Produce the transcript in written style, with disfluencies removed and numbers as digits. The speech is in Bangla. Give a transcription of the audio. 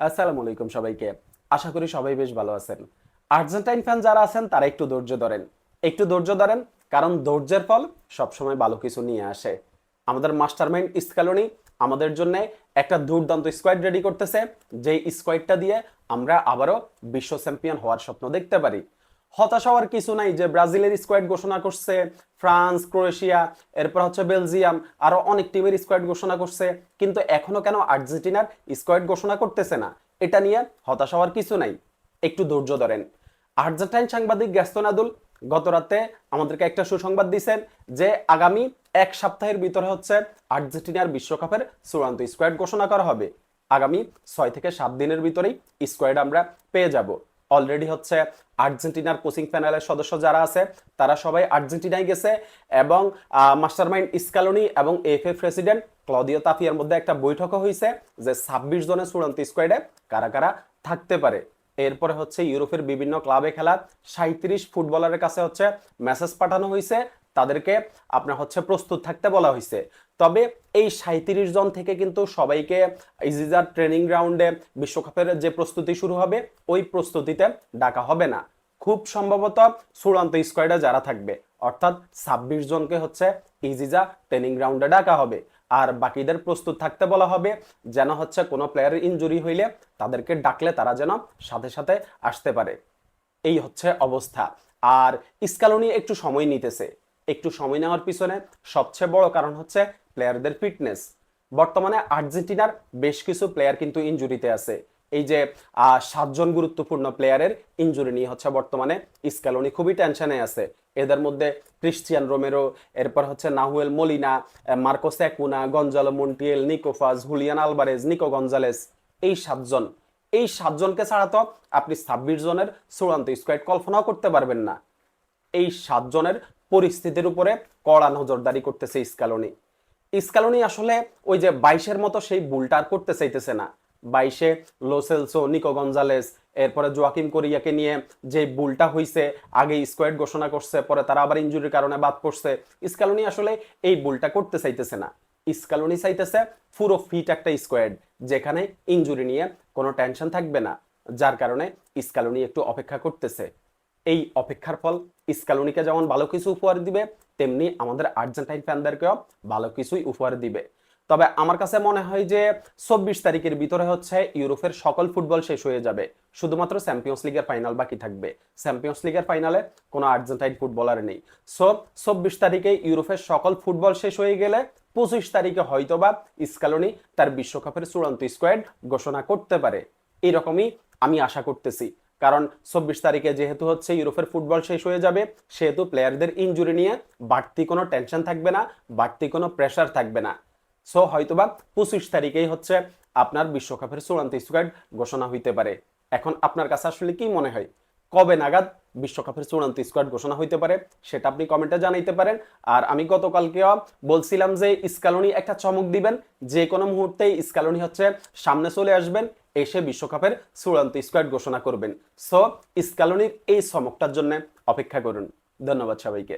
আসসালামু আলাইকুম সবাইকে। আশা করি সবাই বেশ ভালো আছেন। আর্জেন্টাইন ফ্যান যারা আছেন তারা একটু ধৈর্য ধরেন। একটু ধৈর্য ধরেন, কারণ ধৈর্যের ফল সবসময় ভালো কিছু নিয়ে আসে। আমাদের মাস্টারমাইন্ড স্ক্যালোনি আমাদের জন্য একটা দুর্দান্ত স্কোয়াড রেডি করতেছে, যেই স্কোয়াডটা দিয়ে আমরা আবারও বিশ্ব চ্যাম্পিয়ন হওয়ার স্বপ্ন দেখতে পারি। হতাশ হওয়ার কিছু নাই যে ব্রাজিলের স্কোয়াড ঘোষণা করছে, ফ্রান্স, ক্রোয়েশিয়া, এরপর হচ্ছে বেলজিয়াম, আরো অনেক টিমের স্কোয়াড ঘোষণা করছে, কিন্তু এখনো কেন আর্জেন্টিনার স্কোয়াড ঘোষণা করতেছে না? এটা নিয়ে হতাশ হওয়ার কিছু নাই, একটু ধৈর্য ধরেন। আর্জেন্টাইন সাংবাদিক গ্যাস্তন আদুল গত রাতে আমাদেরকে একটা সুসংবাদ দিয়েছেন যে আগামী এক সপ্তাহের ভিতরে হচ্ছে আর্জেন্টিনার বিশ্বকাপের চূড়ান্ত স্কোয়াড ঘোষণা করা হবে। আগামী 6 থেকে 7 দিনের ভিতরেই স্কোয়াড আমরা পেয়ে যাব। অলরেডি হচ্ছে আর্জেন্টিনার কোচিং প্যানেলের সদস্য যারা আছে তারা সবাই আর্জেন্টিনায় গেছে, এবং মাস্টারমাইন্ড স্ক্যালোনি এবং এফএ প্রেসিডেন্ট ক্লদিও তাফিয়ার মধ্যে একটা বৈঠকও হয়েছে যে 26 জনের চূড়ান্ত স্কোয়াডে কারা কারা থাকতে পারে। এরপরে হচ্ছে ইউরোপের বিভিন্ন ক্লাবে খেলা 37 ফুটবলারের কাছে হচ্ছে মেসেজ পাঠানো হয়েছে, তাদেরকে আপনার হচ্ছে প্রস্তুত থাকতে বলা হয়েছে। তবে এই 37 জন থেকে কিন্তু সবাইকে ইজিজার ট্রেনিং গ্রাউন্ডে বিশ্বকাপের যে প্রস্তুতি শুরু হবে ওই প্রস্তুতিতে ডাকা হবে না। খুব সম্ভবত চূড়ান্ত স্কোয়াডে যারা থাকবে অর্থাৎ 26 জনকে হচ্ছে ইজিজা ট্রেনিং গ্রাউন্ডে ডাকা হবে, আর বাকিদের প্রস্তুত থাকতে বলা হবে, যেন হচ্ছে কোনো প্লেয়ারের ইনজুরি হইলে তাদেরকে ডাকলে তারা যেন সাথে সাথে আসতে পারে। এই হচ্ছে অবস্থা। আর স্ক্যালোনি একটু সময় নিতেছে। একটু সময় নেওয়ার পিছনে সবচেয়ে বড় কারণ হচ্ছে প্লেয়ারদের ফিটনেস। বর্তমানে আর্জেন্টিনার বেশ কিছু প্লেয়ার কিন্তু ইনজুরিতে আছে। এই যে 7 জন গুরুত্বপূর্ণ প্লেয়ারের ইনজুরি নিয়ে হচ্ছে বর্তমানে স্ক্যালোনি খুবই টেনশনে আছে। এদের মধ্যে ক্রিস্টিয়ান রোমেরো, এরপর হচ্ছে Nahuel Molina, Marcos Acuna, Gonzalo Montiel, নিকোফাস, হুলিয়ান আলভারেজ, নিকো গঞ্জালেস, এই 7 জন। এই 7 জনকে ছাড়া তো আপনি 26 জনের চূড়ান্ত স্কোয়াড কল্পনাও করতে পারবেন না। এই 7 জনের পরিস্থিতির উপরে কড়া নজরদারি করতেছে স্ক্যালোনি। স্ক্যালোনি আসলে ওই যে 22-এর মতো সেই ভুলটা আর করতে চাইতেছে না। 22-এ লোসেলসো, নিকো গঞ্জালেস, এরপরে জোয়াকিম কোরিয়াকে নিয়ে যে ভুলটা হইছে, আগে স্কোয়াড ঘোষণা করছে, পরে তারা আবার ইনজুরির কারণে বাদ পড়ছে। স্ক্যালোনি আসলে এই ভুলটা করতে চাইতেছে না। স্ক্যালোনি চাইতেছে পুরো ফিট একটা স্কোয়াড, যেখানে ইনজুরি নিয়ে কোনো টেনশন থাকবে না। যার কারণে স্ক্যালোনি একটু অপেক্ষা করতেছে। এই অপেক্ষার ফল স্ক্যালোনিকে যেমন ভালো কিছু উপহার দিবে, তেমনি আমাদের আর্জেন্টাইন ফ্যানদেরকেও ভালো কিছুই উপহার দিবে। তবে আমার কাছে মনে হয় যে 24 তারিখের ভিতরে হচ্ছে ইউরোপের সকল ফুটবল শেষ হয়ে যাবে, শুধুমাত্র চ্যাম্পিয়ন্স লিগের ফাইনাল বাকি থাকবে। চ্যাম্পিয়ন্স লিগের ফাইনালে কোনো আর্জেন্টাইন ফুটবলার নেই। সো 24 তারিখে ইউরোপের সকল ফুটবল শেষ হয়ে গেলে 25 তারিখে হয়তোবা স্ক্যালোনি তার বিশ্বকাপের চূড়ান্ত স্কোয়াড ঘোষণা করতে পারে। এরকমই আমি আশা করতেছি, কারণ 24 তারিখে যেহেতু হচ্ছে ইউরোপের ফুটবল শেষ হয়ে যাবে, সেহেতু প্লেয়ারদের ইনজুরি নিয়ে বাড়তি কোনো টেনশন থাকবে না, বাড়তি কোনো প্রেশার থাকবে না। সো হয়তোবা 25 তারিখেই হচ্ছে আপনার বিশ্বকাপের চূড়ান্ত স্কোয়াড ঘোষণা হইতে পারে। এখন আপনার কাছে আসলে কি মনে হয়, কবে নাগাদ বিশ্বকাপের চূড়ান্ত স্কোয়াড ঘোষণা হইতে পারে সেটা আপনি কমেন্টে জানাইতে পারেন। আর আমি গতকালকেও বলছিলাম যে স্ক্যালোনি একটা চমক দিবেন, যে কোনো মুহূর্তেই স্ক্যালোনি হচ্ছে সামনে চলে আসবেন, এসে বিশ্বকাপের চূড়ান্ত স্কোয়াড ঘোষণা করবেন। সো স্ক্যালোনির এই চমকটার জন্য অপেক্ষা করুন। ধন্যবাদ সবাইকে।